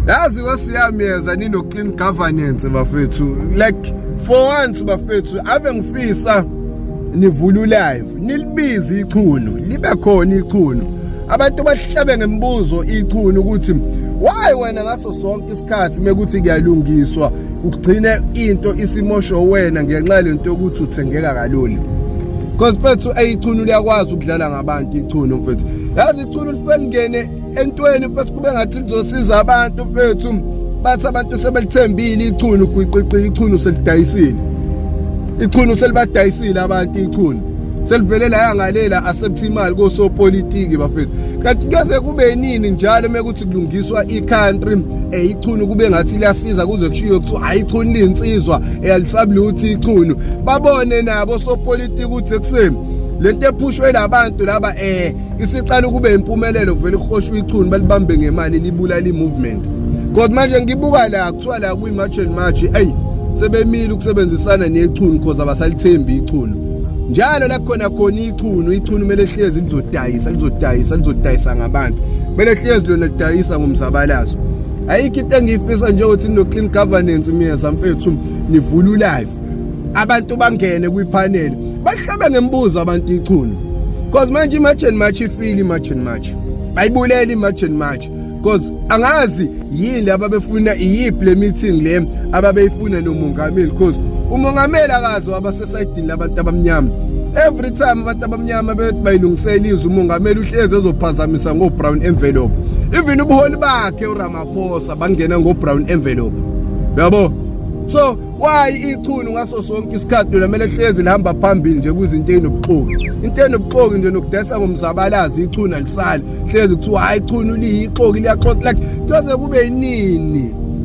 yazi wasiyameza nino clean governance bafethu, like for once bafethu ave ngifisa nivula live nilibizi ichunu libe khona ichunu abantu bahlabe ngembuzo ichunu ukuthi why wena ngaso sonke isikhathi mekuthi kuyalungiswa ugcine into isimosho wena ngenxa lento ukuthi uthengeka kalula. Because mfethu ayichunu liyakwazi ukudlala ngabantu ichunu mfethu. Yazi ichunu lifeli ngene entweni mfethu kube ngathi lizosiza abantu mfethu, bathi abantu sebelithembile ichunu kuyiqiqi ichunu selidayisile. Ichunu selibadayisile abantu ichunu. Selivelela yangalela accept imali kosopolitiki bafethu. Kanti kuze kube nini njalo mekuthi kulungiswa icountry ichunu kube ngathi liyasiza kuze kushiyo kuthi ayichunu linsizwa eyalisabluthi ichunu. Babone nabo sopolitiki ukuthi ekseni lento ephushwe labantu laba isiqala kube impumelelo vele ukhoshwe ichunu balibambe ngemali libulala imovement. Kodwa manje ngibuka la kuthiwa la kuyi-march and march sebemile ukusebenzisana nechunu because abasalithembi ichunu. Njalo la khona ichunu kumele lihlezi lizodayisa ngabantu. Kumele lihlezi lona lidayisa ngomzabalazo. Ayikho into engiyifisa nje ukuthi no clean governance miyeza mfethu nivula live. Abantu bangene kwipanel. Bahlabe ngembuzo abantu ichunu. Because manje i-march and march ifile i-march and march. Bayibulela i-march and march. Because angazi yini ababefuna iyiphi le meeting le ababeyifuna nomongameli because umongameli akazi wabasesayidini labantu abamnyama. Every time abantu abamnyama bethi bayilungisela izwe umongameli uhlezi ezophazamisa ngo-brown envelope. Even ubuholi bakhe uRamaphosa bangena ngo-brown envelope. Yabo? So why ichunu ngaso sonke isikhathi lona kumele hlezi lihamba phambili nje kuzinto enobuxoki. Into enobuxoki nje nokudesa ngomzabalazi ichunu alisali. Hlezi kuthiwa hayi ichunu liyixoki liyaxoxa like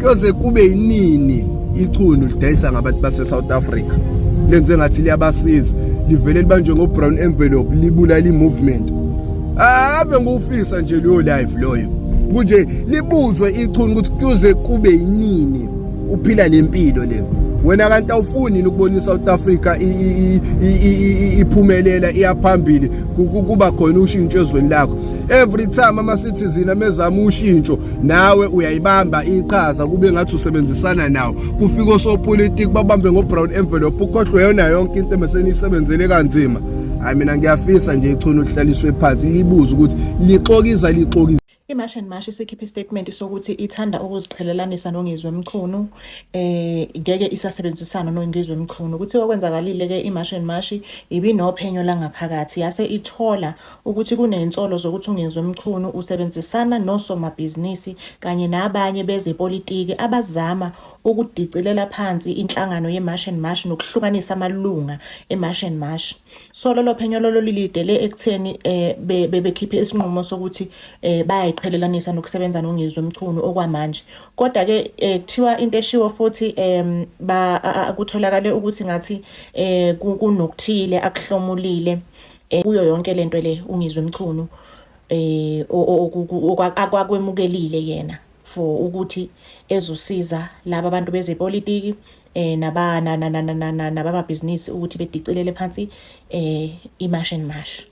kuze kube yinini ichunu lidayisa ngabantu base South Africa. Lenze ngathi liyabasiza livele libanjwe ngo-brown envelope libulala i-movement. Ave ngufisa nje leyo life loyo kunje libuzwe ichunu ukuthi kuze kube yinini uphila lempilo le. Wena kanti awufuni ukubona iSouth Africa iphumelela iyaphambili kuba khona ushintsho ezweni lakho. Every time ama citizen amezama ushintsho nawe uyayibamba iqhaza kube ngathi usebenzisana nawo. Kufika osopolitiki babambe ngo-brown envelope ukhohlwe yona yonke into emesenisebenzele kanzima. Mina ngiyafisa nje ichunu lihlaliswe phansi libuze ukuthi lixokiza. I-March and March isikhipha istatement sokuthi ithanda ukuziqhelelanisa nongizwe emchunu ngeke isasebenzisana nongizwe emchunu. Kuthi okwenzakalile ke i-March and March ibinophenyo langaphakathi yase ithola ukuthi kunensolo zokuthi ungizwe emchunu usebenzisana nosomabhizinisi kanye nabanye bezepolitiki abazama ukudicilela phansi inhlangano ye-March and March nokuhlukanisa amalunga e-March and March. So lolo phenyo lolo lilidele ekutheni bebekhiphe isinqumo sokuthi bayayiqhelelanisa nokusebenza nongizwe emchunu okwamanje. Kodwa ke kuthiwa into eshiwo futhi kutholakale ukuthi ngathi kunokuthile akuhlomulile kuyo yonke lento le ungizwe emchunu akwakwemukelile yena for ukuthi ezosiza laba abantu bezepolitiki nabamabhizinisi ukuthi bedicilele phansi i-March and March.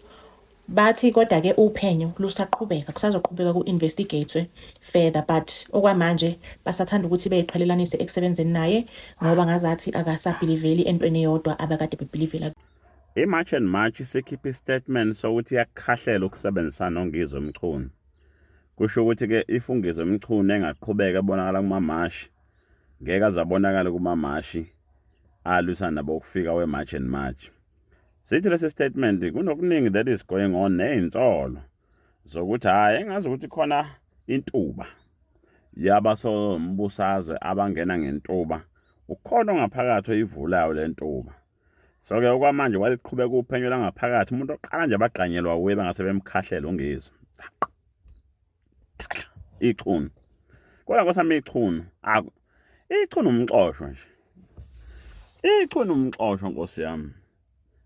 Bathi kodwa ke uphenyo lusaqhubeka kusazoqhubeka ku-investigate further but okwamanje basathanda ukuthi beyiqhelelanise ekusebenzeni naye ngoba ngazathi akasabhiliveli entweni eyodwa abakade bebhilivela. I-March and March isikhipha istatement sokuthi yakhahlela ukusebenzisana nongizwe emchunu. Kusho ukuthi ke ifungizwe emchunu engaqhubeka ebonakala kuma-march ngeke azabonakala kuma-march alwisana nabo ukufika we-March and March. Sithi lesi statement kunokuningi that is going on ney'nsolo zokuthi hayi engazi ukuthi khona intuba yabasombusazwe abangena ngentuba ukhona ongaphakathi oyivulayo le ntuba. So ke okwamanje waliqhubeka uphenyo langaphakathi umuntu oqala nje abagqanyelwa uwe bangase bemkhahlela ungizwe ichunu kodwa nkosami ichunu umxoshwa nje ichunu umxoshwa nkosi yami.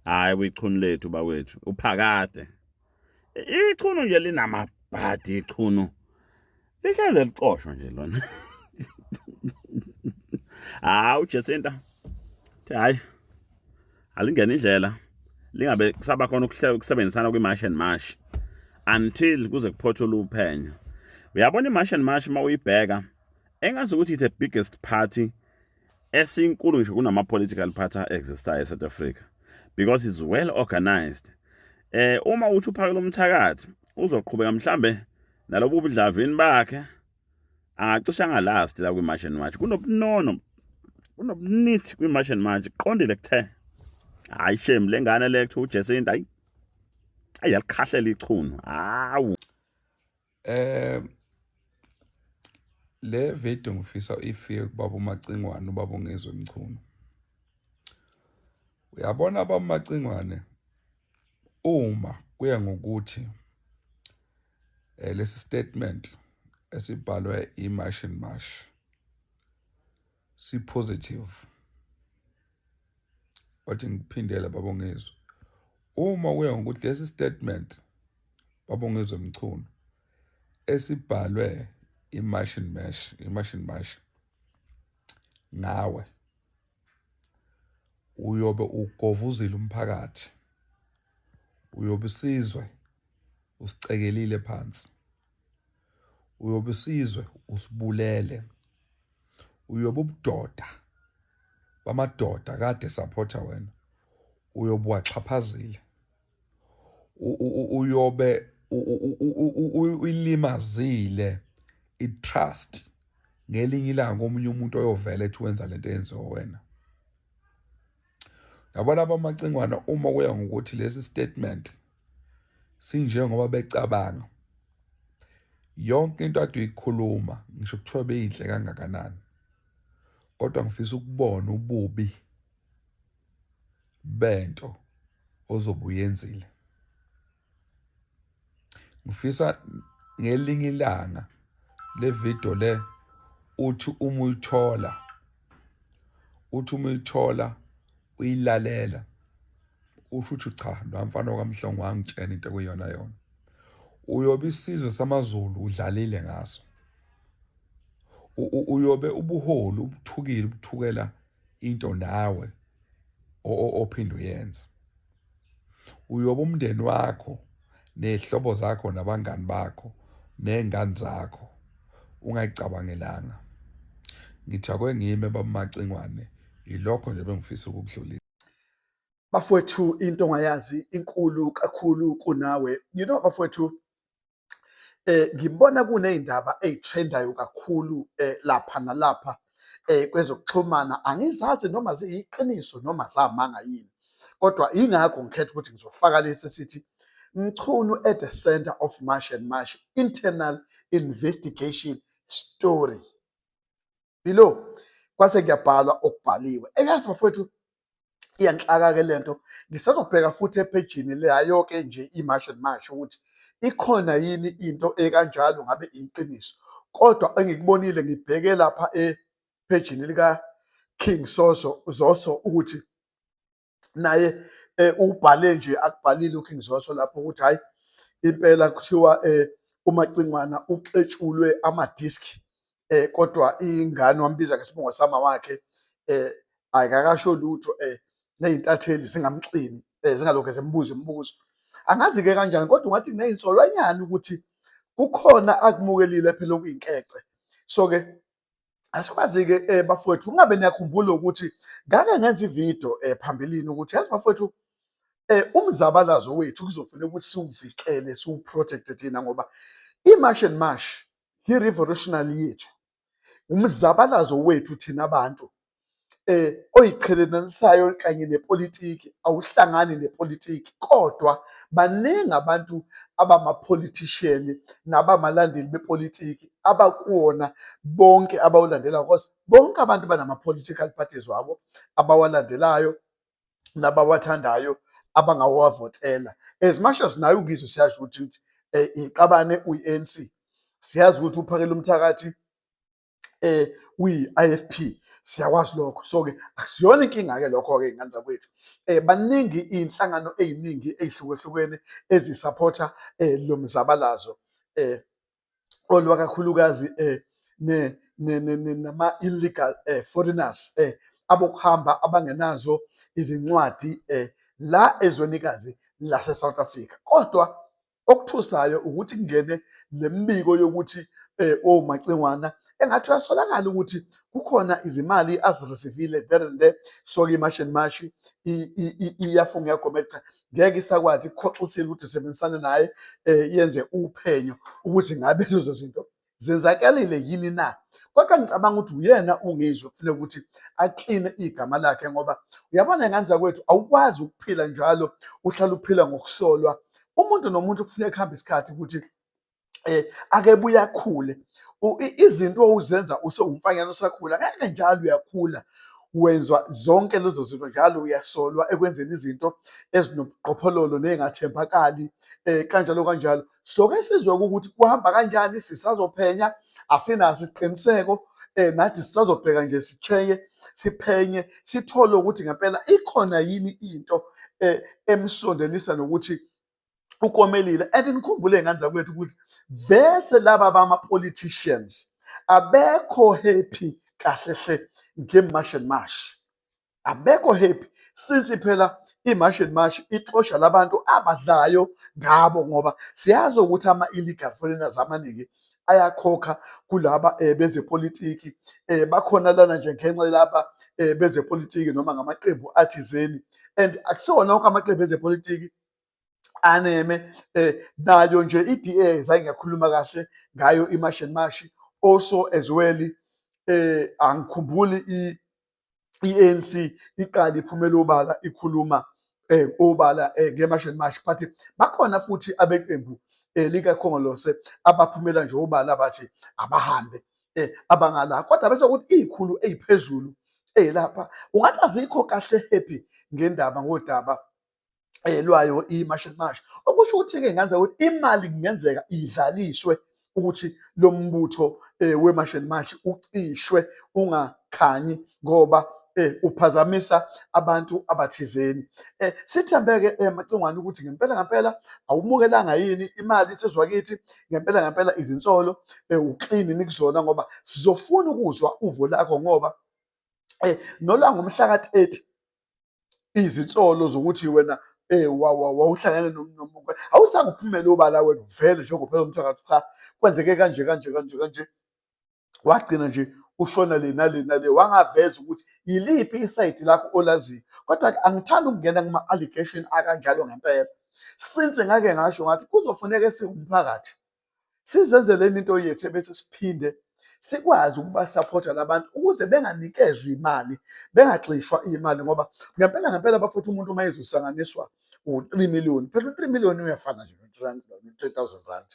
Hayi wichunu lethu bawethu uphakade ichunu nje linamabhadi ichunu lihleze liqoshwa nje lona. UJacinta hayi alingena indlela lingabe kusaba khona ukusebenzisana kwi-March and March until kuze kuphothula uphenyo. Uyabona i-March and March mawuyibheka engazi ukuthi the biggest party esinkulu ngisho kunama-political party existayo eSouth Africa because it's well organized. Uma uthi uphakela umthakathi uzoqhubeka mhlambe nalobu budlavini bakhe angacisha ngalast la kwi-march and march kunobunono kunobunithi kwi-march and march qondile kuthe hayi shame lengane le kuthi uJacinta hayi ayalikhahlela ichunu hawu le video ngifisa ifike kubaba uMacingwane ubaba ongezwe Mchunu. Uyabona baba uMacingwane uma kuya ngokuthi lesi statement esibhalwe iMarch and March si positive. Othi ngiphindele baba ongezwe. Uma kuya ngokuthi lesi statement baba ongezwe Mchunu esibhalwe iMarch and March ngawe uyobe ugovuzile umphakathi, uyobe usizwe usicekelile phansi, uyobe usizwe usibulele, uyobe ubudoda bamadoda kade supporta wena uyobe waxhaphazile, uyobe uyilimazile i-trust ngelinye ilanga omunye umuntu oyovela ethi wenza lento eyenziwa wena. Yabona abamacingwana uma kuya ngokuthi lesi statement sinjengoba becabanga yonke into ade uyikhuluma ngisho kuthiwa beyinhle kangakanani, kodwa ngifisa ukubona ububi bento ozobe uyenzile. Ngifisa ngelinye ilanga le video le uthi uma uyithola uyilalela usho ukuthi cha lo mfana kaMhlongo wangitshena into ekuyona yona, uyobe isizwe samaZulu udlalile ngaso, uyobe ubuholi ubuthukela into nawe ophinda uyenza, uyobe umndeni wakho nezihlobo zakho nabangani bakho nengane zakho ungayicabangelanga. Ngithakwe ngime babamacingwane ilokho nje bengifisa ukukudlulisa. Bafowethu into ongayazi inkulu kakhulu kunawe. Bafowethu ngibona kuney'ndaba ey'trendayo kakhulu lapha nalapha kwezokuxhumana. Angizazi noma ziyiqiniso noma zamanga yini, kodwa ingakho ngikhetha ukuthi ngizofaka lesi sithi Mchunu at the center of March and March internal investigation story. Below kwase kuyabhalwa okubhaliwe. Eyazi bafowethu iyanhlaka ke lento. Ngisazobheka futhi ephejini leyo ke nje iMarch and March ukuthi ikhona yini into ekanjalo ngabe iqiniso. Kodwa engikubonile ngibheke lapha ephejini lika King Zoso ukuthi naye ubhale nje akubhalile uKing Zoso lapho ukuthi hayi impela kuthiwa uMacingwana uxetshulwe amadiski kodwa ingane wambiza ngesibongo sama wakhe ayikakasho lutho ney'ntatheli zingamxini zingalokho zembuzo imibuzo. Angazi-ke kanjani kodwa ungathi kuney'nsolwanyana ukuthi kukhona akumukelile phela okuyinkece. So-ke asikwazi-ke bafowethu ungabe niyakhumbula ukuthi ngake ngenza ividiyo phambilini ukuthi yazi bafowethu umzabalazo wethu kuzofuneka ukuthi siwuvikele siwuprotecte thina ngoba iMarch and March i-revolutionary yethu umzabalazo wethu thina abantu oyiqhelenisayo kanye nepolitiki awuhlangani nepolitiki, kodwa baningi abantu abama-politician nabamalandeli bepolitiki abakuwona bonke abawulandela, because bonke abantu banama-political parties wabo abawalandelayo nabawathandayo abangawavotela. As much as nayo ngizwe siyazi ukuthi iqabane uyi-ANC, siyazi ukuthi uphakela umthakathi uyi-IFP, siyakwazi lokho. So-ke akusiyona inkinga-ke lokho-ke ngani kwethu. Baningi iy'nhlangano ey'ningi ey'hlukahlukene ezisapotha lo mzabalazo olwakakhulukazi nama-illegal foreigners abokuhamba abangenazo izincwadi la ezwenikazi lase-South Africa. Kodwa okuthusayo ukuthi kungene le mbiko yokuthi oMacingwana engathi uyasolakala ukuthi kukhona izimali aziresivile there and there, so-ke imashi and mashi iyafunga iyagoma cha ngeke isakwazi ukukhoxisile ukuthi isebenzisane naye yenze uphenyo ukuthi ngabe lezo zinto zenzakalile yini na. Kodwa ngicabanga ukuthi uyena ungizwe kufuneka ukuthi akline igama lakhe, ngoba uyabona ngani kwethu awukwazi ukuphila njalo uhlala uphila ngokusolwa. Umuntu nomuntu kufuneka kuhambe isikhathi ukuthi ake buya akhule. Izinto uzenza usewumfanyana usakhula ngeke njalo uyakhula wenzwa zonke lezo zinto njalo uyasolwa ekwenzeni izinto ezinobuqophololo nengathembakali kanjalo kanjalo. So ke sizwe ukuthi kuhamba kanjani, sisazophenya asinaso isiqiniseko nathi sisazobheka nje siphenye sithole ukuthi ngempela ikhona yini into emsondelisa nokuthi ukomelile. And nikhumbule ngani kwethu ukuthi vese laba bama-politicians abekho happy kahle hle ngemash and mash, abekho happy since phela imash and mash ixosha labantu abadlayo ngabo, ngoba siyazi ukuthi ama-illegal foreigners amaningi ayakhokha kulaba bezepolitiki bakhona lana nje ngenxa lapha bezepolitiki noma ngamaqembu athizeni. And akusiwona wonke amaqembu ezepolitiki aneme nayo nje i-DA zange ngakhuluma kahle ngayo imash and mash also as well. Angikhumbuli i-ANC iqala iphumela obala ikhuluma obala ngemash and mash, but bakhona futhi abeqembu likakhongolose abaphumela nje obala abathi abahambe abangala, kodwa bese ukuthi izikhulu eziphezulu lapha ungathi azikho kahle happy ngendaba ngodaba lwayo imash and mash. Okusho ukuthi-ke ngenza ukuthi imali kungenzeka idlaliswe ukuthi lo mbutho wemash and mash ucishwe ungakhanyi ngoba uphazamisa abantu abathizeni. Sithembeke Macingwane ukuthi ngempela awumukelanga yini imali isizwa kithi, ngempela izinsolo uklini nikuzona, ngoba sizofuna ukuzwa uvo lakho, ngoba nola ngomhla ka-30 izinsolo zokuthi wena wawuhlangene nomuntu awusange uphumele obala wena vele njengophela umthakathi cha kwenzeke kanje wagcina nje ushona le nale wangaveza ukuthi yiliphi isayidi lakho olaziyo. Kodwa angithanda ukungena kuma-allegation akanjalo ngempela, since ngake ngasho ngathi kuzofuneka siwumphakathi sizenzeleni into yethu bese siphinde sikwazi ukuba support labantu ukuze benganikezwe imali, bengagxishwa imali, ngoba ngempela bafutha umuntu uma ezosanganiswa u3 million, phela u3 million uyafana nje no-3,000 rand.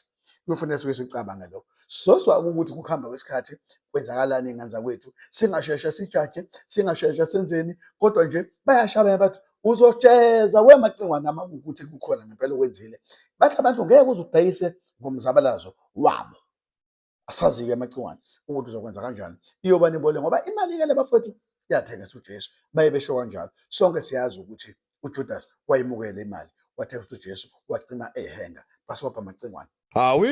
Kuyofuneka sibe sicabange lokho, sozwa ukuthi kuhamba kwesikhathi kwenzakalani nganza kwethu, singasheshe sijaje, singasheshe senzeni, kodwa nje bayashaya bathi uzojeza weMacingwane nama ukuthi kukhona ngempela okwenzile. Bathi abantu ngeke uzudayise ngomzabalazo wabo. Asazi-ke Macingwane ukuthi uzokwenza kanjani, iyoba nibole ngoba imali-ke le bafowethu yathengisa uJesu, baye besho kanjalo. Sonke siyazi ukuthi uJudas wayimukela imali, wathengisa uJesu, wagcina ehenga. Basopha Macingwane.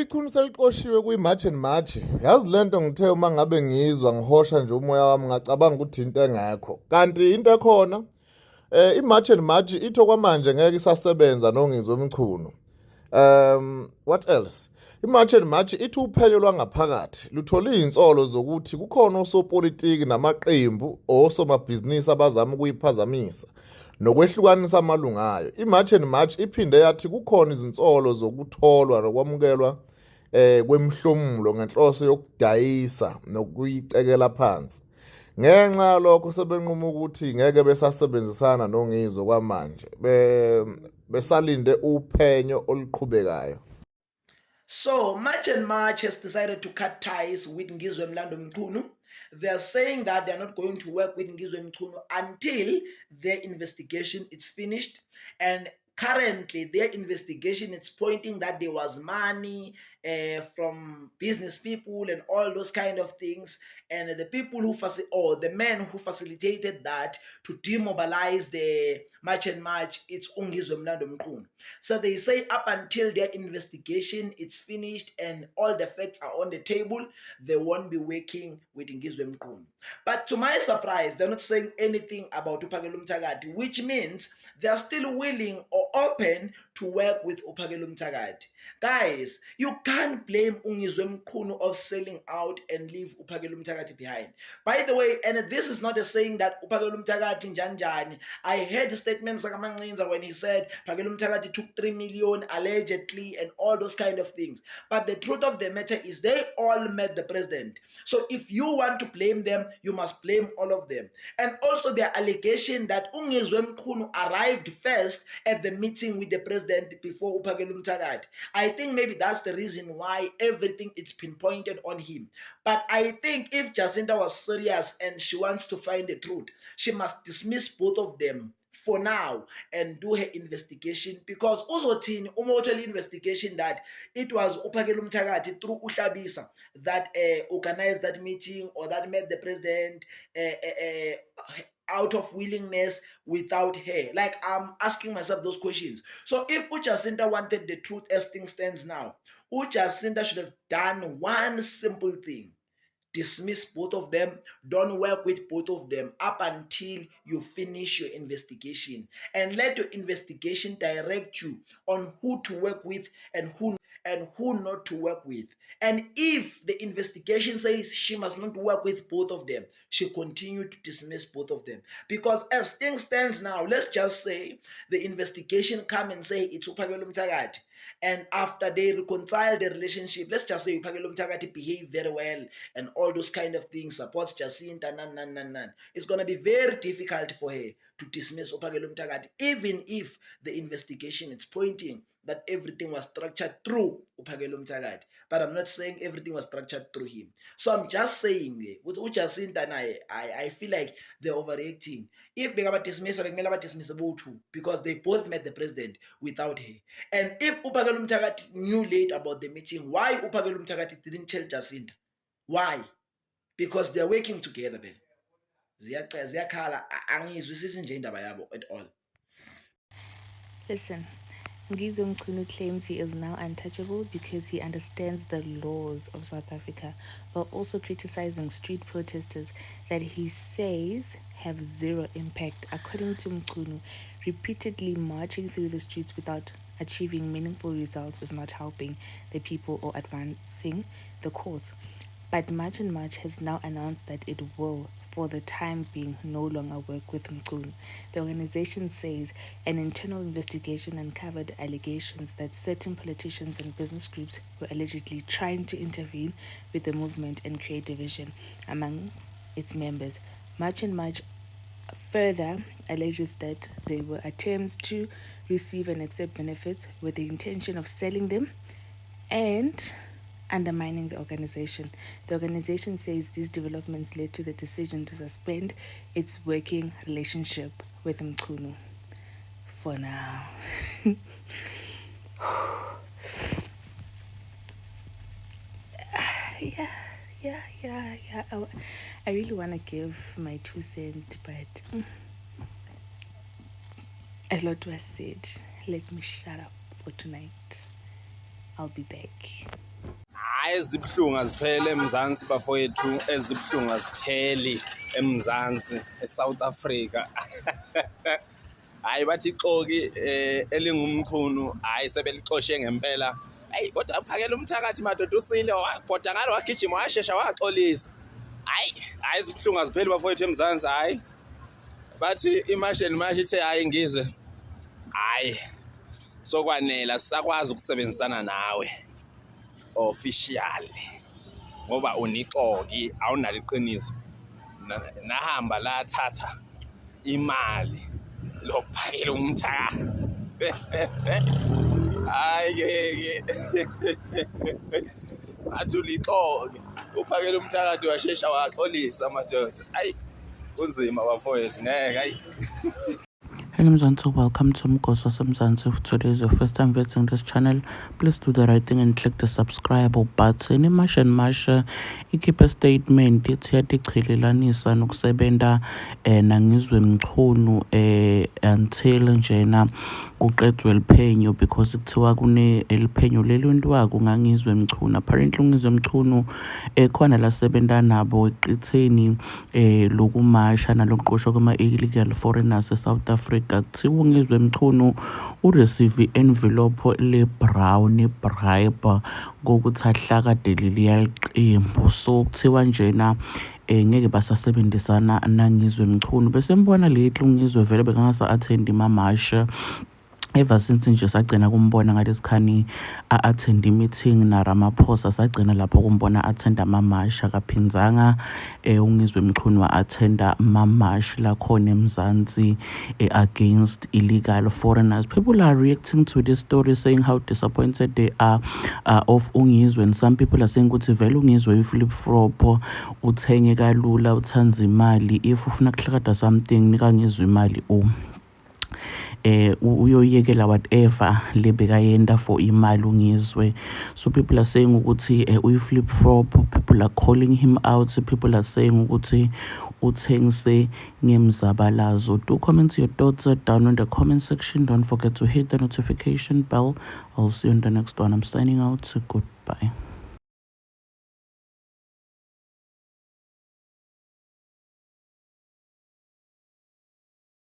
Iqiniso eliqoshiwe kwi-match and match. Yazi lento ngithe uma ngabe ngizwa ngihosha nje umoya wami ngacabanga ukuthi into engekho. Kanti into ekhona i-match and match itho kwamanje ngeke isasebenza nongizwe emchunu. What else? I-match and match ithi uphenyo lwangaphakathi luthole izinsolo zokuthi kukhona osopolitiki namaqembu osomabhizinisi abazama ukuyiphazamisa nokwehlukanisa amalunga ayo. I-match and match iphinde yathi kukhona izinsolo zokutholwa nokwamukelwa kwemihlomulo ngenhloso yokudayisa nokuyicekela phansi. Ngenxa yalokho sebenquma ukuthi ngeke besasebenzisana nongizwe kwamanje, besalinde uphenyo oluqhubekayo. So, Match and Match has decided to cut ties with Ngizwe Mlando Mchunu. They are saying that they are not going to work with Ngizwe Mchunu until their investigation is finished. And currently, their investigation is pointing that there was money from business people and all those kind of things. And the people who the men who facilitated that to demobilize the Match and Match, it's Ngizwe Mlando Mchunu. So they say up until their investigation is finished and all the facts are on the table, they won't be working with Ngizwe Mchunu. But to my surprise, they're not saying anything about Tupakela Umthakathi, which means they're still willing or open to work with Upagelu Mtagati. Guys, you can't blame Ungizwe Mkhunu of selling out and leave Upagelu Mtagati behind. By the way, and this is not a saying that Upagelu Mtagati Njanjani. I heard statements like Manginza when he said Upagelu Mtagati took 3 million allegedly and all those kind of things. But the truth of the matter is they all met the president. So if you want to blame them, you must blame all of them. And also the allegation that Ungizwe Mkhunu arrived first at the meeting with the president before Upagelu Mtagati. I think maybe that's the reason why everything is pinpointed on him. But I think if Jacinta was serious and she wants to find the truth, she must dismiss both of them for now and do her investigation, because Uzotini Umotoli investigation that it was Upagelu Mtagati through Ushabisa that organized that meeting or that met the president out of willingness without her. Like, I'm asking myself those questions. So if Jacinta wanted the truth as things stands now, Jacinta should have done one simple thing: dismiss both of them, don't work with both of them up until you finish your investigation, and let your investigation direct you on who to work with and who not to work with. And if the investigation says she must not work with both of them, she continue to dismiss both of them. Because as things stands now, let's just say the investigation come and say it's Upagelu Mtagati, and after they reconcile the relationship, let's just say Upagelu Mtagati behave very well and all those kind of things, supports Jacinta, it's going to be very difficult for her to dismiss Upagelu Mtagati, even if the investigation is pointing that everything was structured through Upagelu Mtagati. But I'm not saying everything was structured through him. So I'm just saying, with Jacinta and I feel like they're overreacting. If they have dismissed too, because they both met the president without her. And if Upagelu Mtagati knew late about the meeting, why Upagelu Mtagati didn't tell Jacinta? Why? Because they're working together, Ben. Ziyakhala angizwisisi nje indaba yabo at all. Listen, Ngizwe Mkhunu claims he is now untouchable because he understands the laws of South Africa, while also criticizing street protesters that he says have zero impact. According to Mkhunu, repeatedly marching through the streets without achieving meaningful results is not helping the people or advancing the cause. But March and March has now announced that it will, for the time being, no longer work with Mkhunu. The organization says an internal investigation uncovered allegations that certain politicians and business groups were allegedly trying to intervene with the movement and create division among its members. March and March further alleges that there were attempts to receive and accept benefits with the intention of selling them and undermining the organization. The organization says these developments led to the decision to suspend its working relationship with Mkhunu for now. Yeah. I really want to give my 2 cents, but a lot was said. Let me shut up for tonight. I'll be back. Ezibhlungu aziphele eMzansi bafowethu, ezibhlungu azipheli eMzansi eSouth Africa. Hayi bathi ixoki elingumchunu, hayi sebelixoshe ngempela. Hayi kodwa uphakela umthakathi madoda usile wabhoda ngalo wagijima washesha waxolisa. Hayi izibhlungu azipheli bafowethu eMzansi. Hayi bathi imash and mash ithe hayi Ngizwe, hayi sokwanela sisakwazi ukusebenzisana nawe officially ngoba unixoki awunalo iqiniso, nahamba la thatha imali lokuphakela umthakathi. Hayi ke athi ulixoki uphakela umthakathi washesha waxolisa madoda. Hayi kunzima bafowethu ngeke. Hayi Hello Mzansi, welcome to Mgoso Mzansi. If today is your first time visiting this channel, please do the right thing and click the subscribe button. Imash and Mash ikhiphe a statement ithi yatichelelanisa nokusebenta naNgizwe Mkhunu until njena kuqedwe liphenyo, because kuthiwa kune liphenyo lelwenziwako ngaNgizwe Mkhunu. Apparently uNgizwe Mkhunu khona la sebenta nabo eqitheni lokumasha nalokuqoshwa kuma illegal foreigners eSouth Africa Africa kuthiwa uNgizwe Mchunu ureceive i-envelope le-brown i-bribe kokuthi ahlakade leliya qembu. So kuthiwa njena ngeke basasebenzisana naNgizwe Mchunu. Bese mbona lethu uNgizwe vele bekangasa attend imamasha ever since nje sagcina kumbona ngalesikhani a-attend meeting naRamaphosa, sagcina lapho kumbona attend amamasha, akaphinzanga uNgizwe Mchunu wa-attenda mamash lakhona eMzansi against illegal foreigners. People are reacting to this story saying how disappointed they are of uNgizwe, and some people are saying ukuthi vele uNgizwe i-flip-flop, uthenge kalula, uthanza imali. If ufuna kuhlakada something nika Ngizwe imali uyoyekela whatever lebekayenda for imali uNgizwe. So people are saying ukuthi uyi-flip flop, people are calling him out, people are saying ukuthi uthengise ngemzabalazo. Do comment your thoughts down in the comment section. Don't forget to hit the notification bell. I'll see you in the next one. I'm signing out. Goodbye.